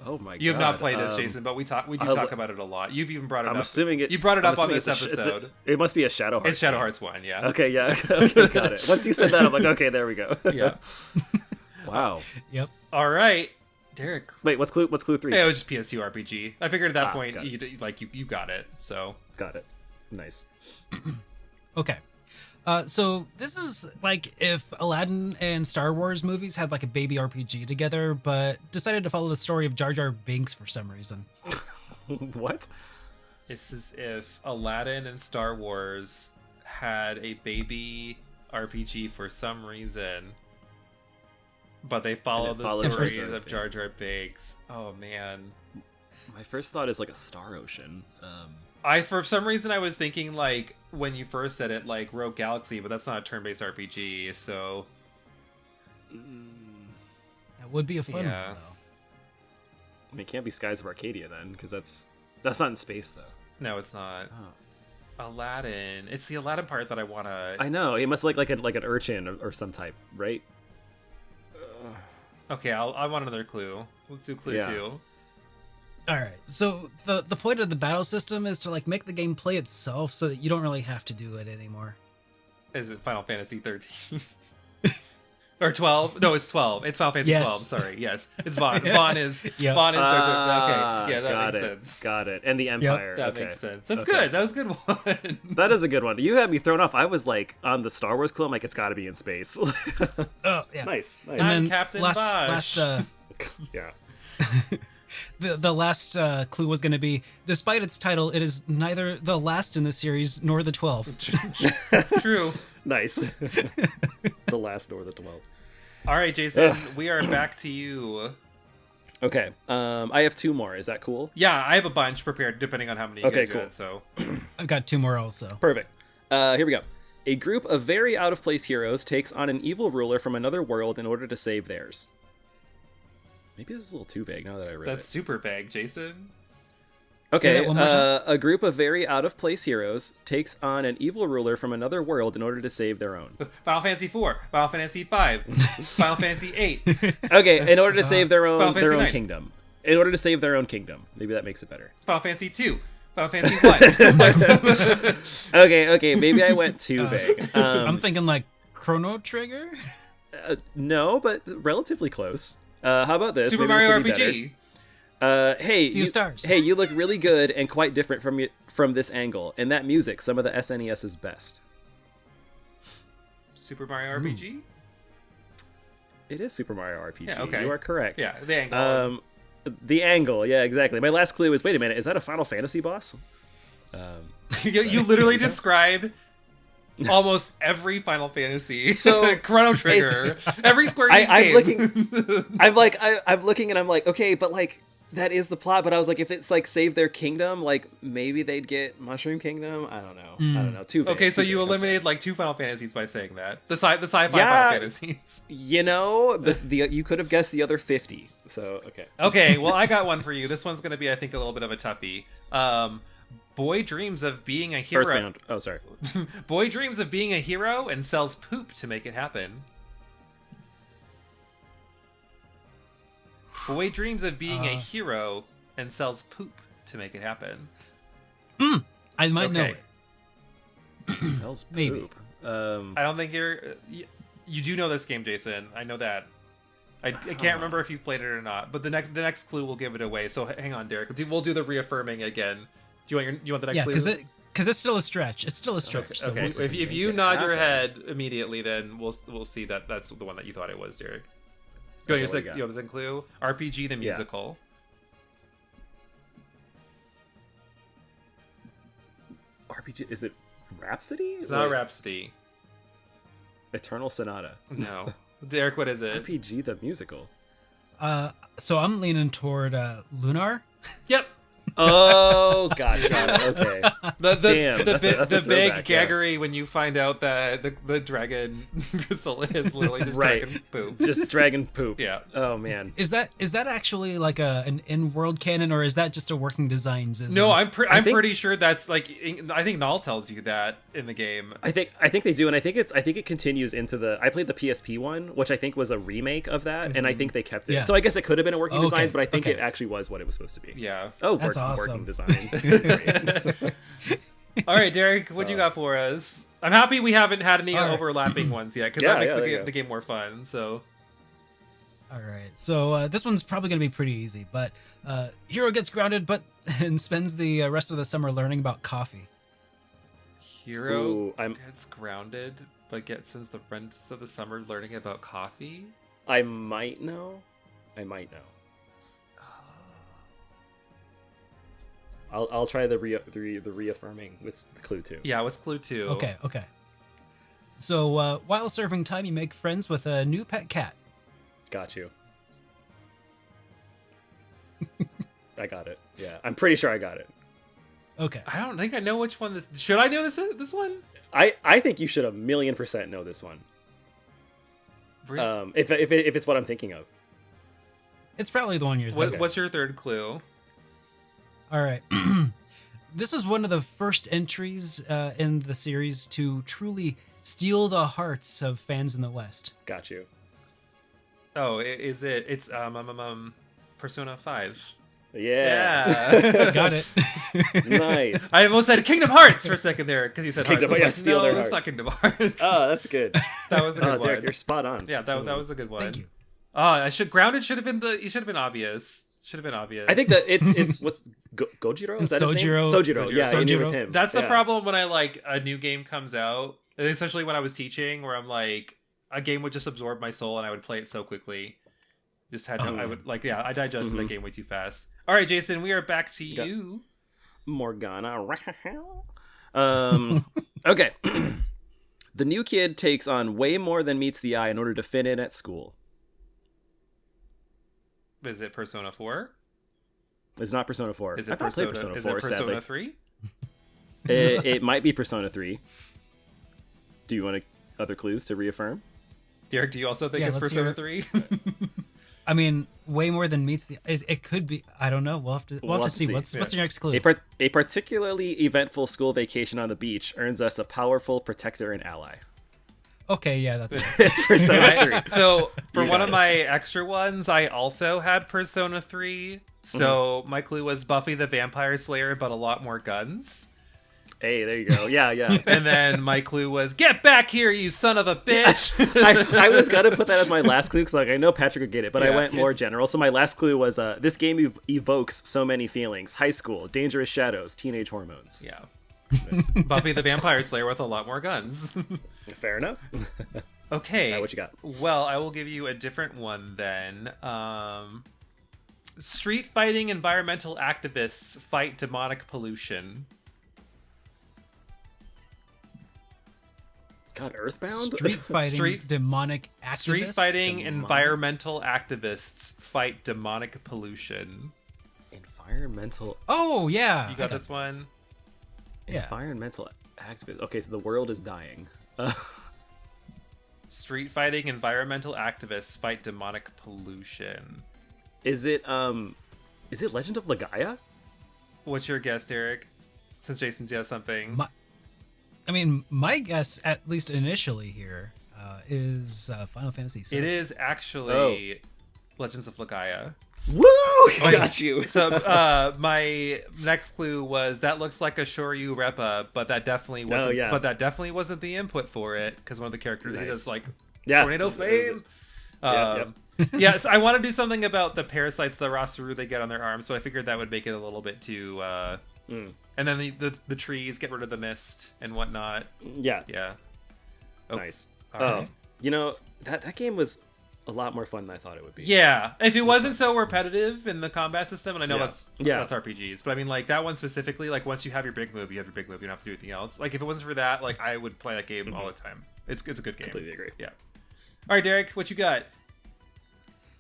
Oh my god. You have not played this, Jason, but we do talk about it a lot. You've even brought it up. I'm assuming you brought it up on assuming this episode. It must be a Shadow Hearts. It's Shadow game. Hearts 1, yeah. Okay, yeah. Okay, got it. Once you said that, I'm like, okay, there we go. Yeah. Wow. Yep. All right, Derek. Wait, what's clue 3? Yeah, it was just PSU RPG. I figured at that point got you got it. So Got it. Nice. Okay. So this is like if Aladdin and Star Wars movies had like a baby RPG together, but decided to follow the story of Jar Jar Binks for some reason. What? this is if Aladdin and Star Wars had a baby RPG for some reason, but they followed the story of Jar Jar Binks. Oh man. My first thought is like a Star Ocean. For some reason I was thinking like when you first said it like Rogue Galaxy, but that's not a turn-based RPG, so That would be a fun one, though. I mean, it can't be Skies of Arcadia then, because that's not in space though. no, it's not. Oh. Aladdin. It's the Aladdin part that I want to. I know it must like an urchin or some type, right? Okay, I want another clue. Let's do clue 2. All right. So the point of the battle system is to like make the game play itself, so that you don't really have to do it anymore. Is it Final Fantasy 13? Or 12? No, it's 12. It's Final Fantasy Yes. 12. Sorry. Yes. It's Vaughn. Vaughn is Yep. Vaughn is Okay, yeah, that makes sense. Got it. And the Empire. That okay. makes sense. That's Okay. good. That was a good one. That is a good one. You had me thrown off. I was like on the Star Wars clue. I'm like, it's got to be in space. Oh yeah. Nice. And I'm then Captain last Bosch. Yeah. the last clue was going to be, despite its title, it is neither the last in the series nor the 12th. True. Nice. The last or the 12th. All right, Jason, we are back to you. Okay. I have 2 more. Is that cool? Yeah, I have a bunch prepared depending on how many you Okay, guys cool. had, so. I've got 2 more also. Perfect. Here we go. A group of very out-of-place heroes takes on an evil ruler from another world in order to save theirs. Maybe this is a little too vague now that I read That's it. super vague, Jason. Say Okay, that one more time. a group of very out-of-place heroes takes on an evil ruler from another world in order to save their own. Final Fantasy 4, Final Fantasy 5, Final Fantasy 8. Okay, in order to save their Final own Fantasy 9. kingdom. In order to save their own kingdom. Maybe that makes it better. Final Fantasy 2, Final Fantasy 1. Okay, maybe I went too vague. I'm thinking like Chrono Trigger. No, but relatively close. How about this? Super Maybe this Mario will be better. RPG. Hey, Sea of Stars. Hey, you look really good and quite different from this angle. And that music, some of the SNES's best. Super Mario RPG? It is Super Mario RPG. Yeah, okay. You are correct. Yeah, the angle. The angle, yeah, exactly. My last clue is, wait a minute, is that a Final Fantasy boss? You literally described almost every Final Fantasy. So, Chrono Trigger. Every Square Enix game. I'm looking and I'm like, okay, but like that is the plot. But I was like, if it's like save their kingdom, like maybe they'd get Mushroom Kingdom. I don't know. I don't know. Too vague. Okay, so Too you vague. I'm eliminated like 2 Final Fantasies by saying that. The sci-fi Yeah. Final Fantasies. You know, you could have guessed the other 50. So okay. Okay, well I got one for you. This one's gonna be, I think, a little bit of a toughie. Boy dreams of being a hero. Earthbound. Oh, sorry. Boy dreams of being a hero and sells poop to make it happen. Boy dreams of being a hero and sells poop to make it happen. I might know Okay. it. Sells poop. Maybe. I don't think you do know this game, Jason. I know that. I can't remember if you've played it or not, but the next clue will give it away. So hang on, Derek. We'll do the reaffirming again. Do you want the next Yeah, clue? because because it's still a stretch. It's still a stretch. So Okay, we'll if you nod your head immediately, then we'll see that that's the one that you thought it was, Derek. Go, you have the second clue. RPG the musical. RPG, is it Rhapsody? It's not Rhapsody. Eternal Sonata. No. Derek, what is it? RPG the musical. So I'm leaning toward Lunar. Yep. Oh, gotcha. Okay. The big gaggery when you find out that the dragon is literally just dragon poop. Just dragon poop. Yeah. Oh man. Is that actually like an in-world canon, or is that just a working design system? No, I'm pretty sure that's like I think Null tells you that in the game. I think they do, and I think it continues into the. I played the PSP one, which I think was a remake of that, and I think they kept it. Yeah. So I guess it could have been a working designs, but I think it actually was what it was supposed to be. Yeah. Oh, that's awesome. Working designs. All right, Derek, what you got for us? I'm happy we haven't had any overlapping ones yet, because that makes the game more fun. So, all right, so this one's probably going to be pretty easy. But hero gets grounded, and spends the rest of the summer learning about coffee. Hero gets grounded, but spends the rest of the summer learning about coffee. I might know. I'll try the reaffirming with the clue 2. Yeah, what's clue 2? Okay. So while serving time, you make friends with a new pet cat. Got you. I got it. Yeah, I'm pretty sure I got it. Okay. I don't think I know which one this. Should I know this one? I think you should 1,000,000% know this one. Really? If it's what I'm thinking of. It's probably the one you're thinking. What's your third clue? All right. This was one of the first entries in the series to truly steal the hearts of fans in the West. Got you. Oh, is it? It's Persona 5. Yeah. Got it. Nice. I almost said Kingdom Hearts for a second there because you said Kingdom Hearts. Hearts. Steal their that's heart. not Kingdom Hearts. Oh, that's good. That was a good one. Derek, you're spot on. Yeah, that was a good one. Thank you. Grounded should have been obvious. Should have been obvious. I think that it's what's Gojiro? Is that his name? Sojiro. Yeah, I knew with him. That's the problem when a new game comes out, and especially when I was teaching, where I'm like, a game would just absorb my soul, and I would play it so quickly. I digested the game way too fast. All right, Jason, we are back to you. Morgana. Okay. The new kid takes on way more than meets the eye in order to fit in at school. Is it Persona 4? It's not Persona 4. Is it Persona 4, is it Persona 3? It might be Persona 3. Do you want other clues to reaffirm? Derek, do you also think it's Persona 3? I mean, way more than meets the... It could be... I don't know. We'll have to see. What's your next clue? A particularly eventful school vacation on the beach earns us a powerful protector and ally. Okay, yeah, that's it. It's Persona 3. So, for one of my extra ones, I also had Persona 3. So, my clue was Buffy the Vampire Slayer, but a lot more guns. Hey, there you go. Yeah. And then my clue was, get back here, you son of a bitch! I was going to put that as my last clue, because I know Patrick would get it, but I went more general. So my last clue was, this game evokes so many feelings. High school, dangerous shadows, teenage hormones. Yeah. Buffy the Vampire Slayer with a lot more guns. Fair enough. Okay. What you got? Well, I will give you a different one then. Street fighting environmental activists fight demonic pollution. God, Earthbound? Street fighting demonic activists? Street fighting environmental activists fight demonic pollution. Environmental... Oh, yeah. You got this one? Yeah. Environmental activists. Okay, so the world is dying. Street fighting environmental activists fight demonic pollution. Is it Legend of Legaia? What's your guess, Derek? Since Jason does something. My guess, at least initially here, is Final Fantasy VII. It is actually Legends of Legaia. Woo! Got you. So my next clue was that looks like a Shoryu Repa, but that definitely wasn't. But that definitely wasn't the input for it, because one of the characters is like tornado flame. Yeah, so I want to do something about the parasites, the Rasuru they get on their arms, so I figured that would make it a little bit too And then the trees get rid of the mist and whatnot. Yeah. Oh, Nice. right. You know, that game was a lot more fun than I thought it would be. Yeah, if it wasn't so repetitive in the combat system, and I know that's RPGs, but I mean, like, that one specifically, like, once you have your big move, you have your big move, you don't have to do anything else. Like, if it wasn't for that, like, I would play that game all the time. It's a good game. Completely agree. Yeah. All right, Derek, what you got?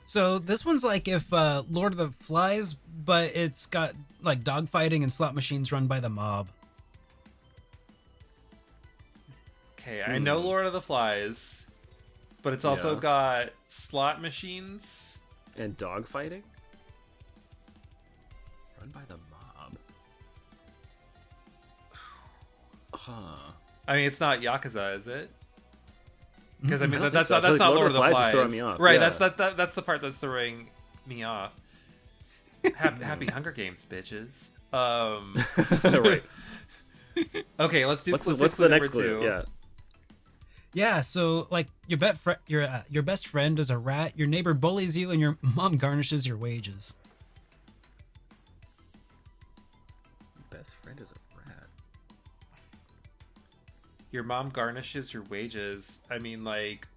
So this one's like if Lord of the Flies, but it's got like dogfighting and slot machines run by the mob. Okay, I know Lord of the Flies, but it's also got slot machines and dogfighting. Run by the mob. Huh. I mean, it's not Yakuza, is it? Because I mean, that's so. not Lord of the Flies. Is throwing me off. Right? Yeah. That's the part that's throwing me off. Happy Hunger Games, bitches. Right. Okay, let's do. What's let's the next clue? clue? Yeah. Yeah, so like your best friend is a rat, your neighbor bullies you, and your mom garnishes your wages. Best friend is a rat. Your mom garnishes your wages. I mean, like.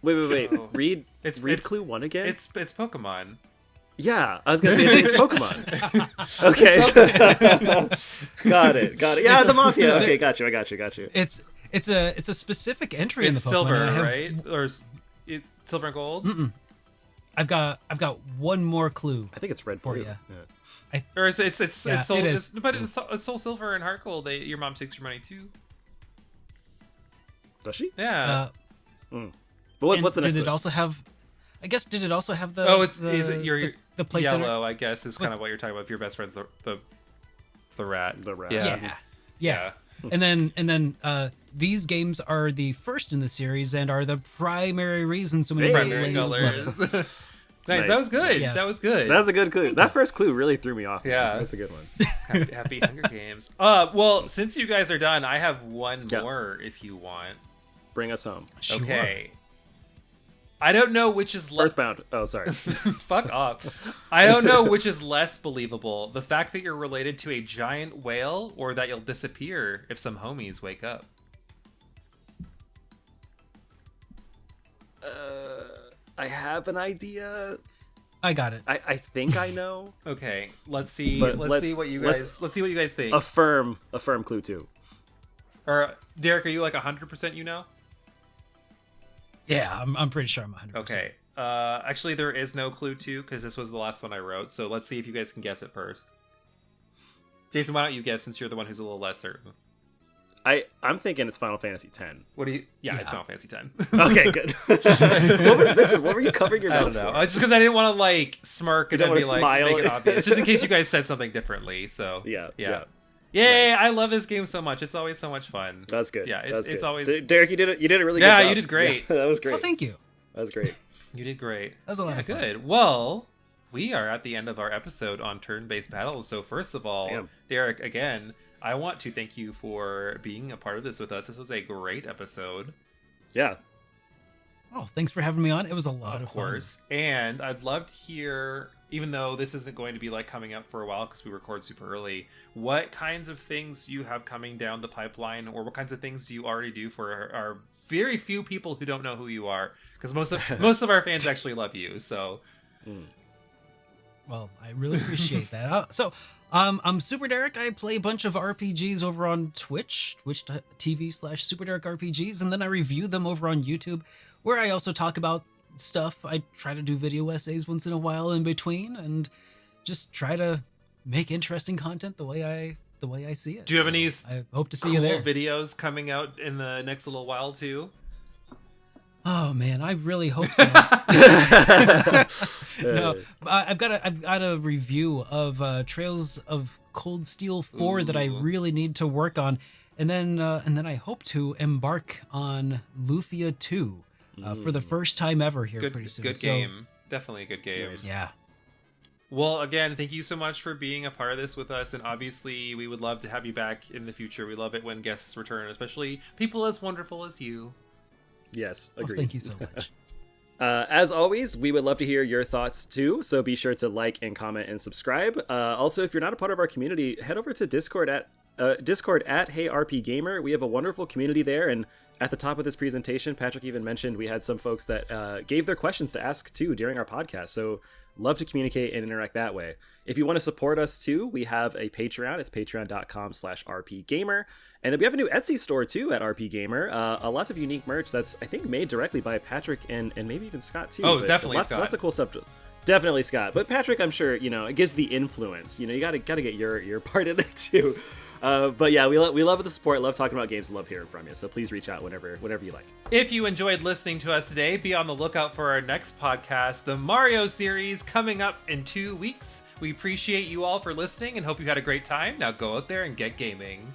Wait. Oh. Read It's clue 1 again. It's Pokemon. Yeah, I was gonna say it's Pokemon. Okay. Got it. Yeah, the Mafia. Okay, got you. I got you. It's a specific entry in the It's Pokemon. silver, and right? Or silver and gold? Mm-mm. I've got one more clue. I think it's red for blue. you. Yeah. Or it's Soul, it is. but it's Soul Silver and Heart Gold. Your mom takes your money too. Does she? Yeah. But what's the next? Did it also have? I guess did it also have the? Oh, is it your the place yellow? I guess is kind of what you're talking about. If your best friend's the rat. The rat. Yeah. And then these games are the first in the series and are the primary reason so many Primary ladies love them. colors. Nice. That was good. Yeah. That was good. That's a good clue. That first clue really threw me off. Yeah. That's a good one. Happy Hunger Games. Well, since you guys are done, I have one more if you want. Bring us home. Sure. Okay. I don't know which is Earthbound. Oh, sorry. Fuck off. I don't know which is less believable. The fact that you're related to a giant whale or that you'll disappear if some homies wake up. I have an idea. I got it. I think I know. Okay, let's see. But Let's see what you guys think. A firm clue too. Or Derek, are you like 100% you know? Yeah, I'm pretty sure I'm 100%. Okay. Actually, there is no clue two because this was the last one I wrote. So let's see if you guys can guess it first. Jason, why don't you guess since you're the one who's a little less certain? I'm thinking it's Final Fantasy X. What do you? Yeah, it's Final Fantasy X. Okay, good. What was this? What were you covering your I mouth don't know. for? Just because I didn't want to like smirk and don't then be wanna like smile. make it obvious, just in case you guys said something differently. So Yeah. Yay! Nice. I love this game so much. It's always so much fun. That's good. Yeah, That's it's good. always. Derek, you did it really good. Yeah, job. you did great. Yeah, that was great. Well, thank you. That was great. You did great. That was a lot of fun. Good. Well, we are at the end of our episode on turn-based battles. So first of all, Derek, again, I want to thank you for being a part of this with us. This was a great episode. Yeah. Oh, thanks for having me on. It was a lot of fun. Of course. And I'd love to hear, even though this isn't going to be like coming up for a while because we record super early, what kinds of things you have coming down the pipeline, or what kinds of things do you already do for our very few people who don't know who you are? Because most of our fans actually love you. So, well, I really appreciate that. I'm SuperDerek. I play a bunch of RPGs over on twitch.tv/SuperDerekRPGs, and then I review them over on YouTube, where I also talk about stuff. I try to do video essays once in a while in between, and just try to make interesting content the way I see it. do you have any I hope to see cool you there. videos coming out in the next little while too? Oh man, I really hope so. No, I've got a review of Trails of Cold Steel 4 that I really need to work on, and then I hope to embark on Lufia 2 for the first time ever here pretty soon. Good game. Definitely a good game. Nice. Yeah. Well, again, thank you so much for being a part of this with us, and obviously we would love to have you back in the future. We love it when guests return, especially people as wonderful as you. Yes, Well, agreed. thank you so much. As always, we would love to hear your thoughts too, so be sure to like and comment and subscribe. Also, if you're not a part of our community, head over to Discord at Hey RPGaymer. We have a wonderful community there, and at the top of this presentation, Patrick even mentioned we had some folks that gave their questions to ask too during our podcast, so love to communicate and interact that way. If you want to support us too, we have a Patreon. It's patreon.com/RPGaymer. And then we have a new Etsy store too at RPGaymer. A lots of unique merch that's, I think, made directly by Patrick and maybe even Scott too. Oh, it's definitely Scott. Lots of cool stuff. Definitely Scott. But Patrick, I'm sure, it gives the influence. You gotta get your part in there too. But yeah, we love the support, love talking about games, love hearing from you. So please reach out whenever you like. If you enjoyed listening to us today, be on the lookout for our next podcast, the Mario series, coming up in 2 weeks. We appreciate you all for listening and hope you had a great time. Now go out there and get gaming.